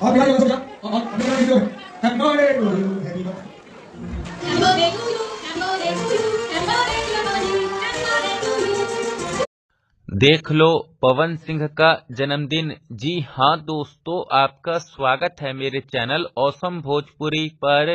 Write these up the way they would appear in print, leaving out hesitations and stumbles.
और बिहारी बंसुरिया और अमेरिका की जो happy birthday to you, happy देख लो पवन सिंह का जन्मदिन। जी हाँ दोस्तों, आपका स्वागत है मेरे चैनल ऑसम भोजपुरी पर।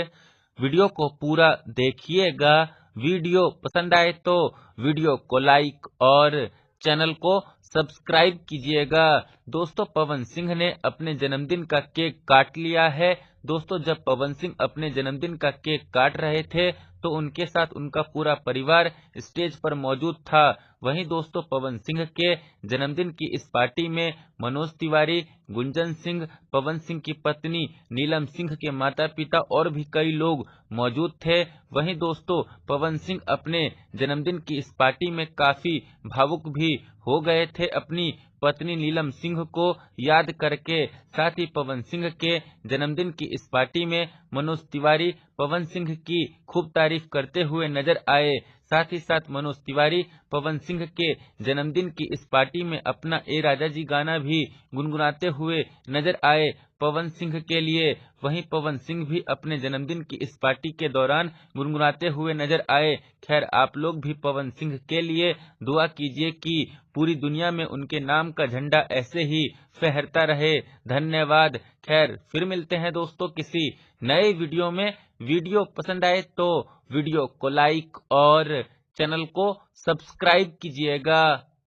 वीडियो को पूरा देखिएगा। वीडियो पसंद आए तो वीडियो को लाइक और चैनल को सब्सक्राइब कीजिएगा। दोस्तों, पवन सिंह ने अपने जन्मदिन का केक काट लिया है। दोस्तों, जब पवन सिंह अपने जन्मदिन का केक काट रहे थे तो उनके साथ उनका पूरा परिवार स्टेज पर मौजूद था। वहीं दोस्तों, पवन सिंह के जन्मदिन की इस पार्टी में मनोज तिवारी, गुंजन सिंह, पवन सिंह की पत्नी नीलम सिंह के माता पिता और भी कई लोग मौजूद थे। वहीं दोस्तों, पवन सिंह अपने जन्मदिन की इस पार्टी में काफी भावुक भी हो गए थे अपनी पत्नी नीलम सिंह को याद करके। साथ ही पवन सिंह के जन्मदिन की इस पार्टी में मनोज तिवारी पवन सिंह की खूब तारीफ करते हुए नजर आए। साथ ही साथ मनोज तिवारी पवन सिंह के जन्मदिन की इस पार्टी में अपना ए राजा जी गाना भी गुनगुनाते हुए नजर आए पवन सिंह के लिए। वहीं पवन सिंह भी अपने जन्मदिन की इस पार्टी के दौरान गुनगुनाते हुए नजर आए। खैर, आप लोग भी पवन सिंह के लिए दुआ कीजिए कि पूरी दुनिया में उनके नाम का झंडा ऐसे ही फहरता रहे। धन्यवाद। खैर, फिर मिलते हैं दोस्तों किसी नए वीडियो में। वीडियो पसंद आए तो वीडियो को लाइक और चैनल को सब्सक्राइब कीजिएगा।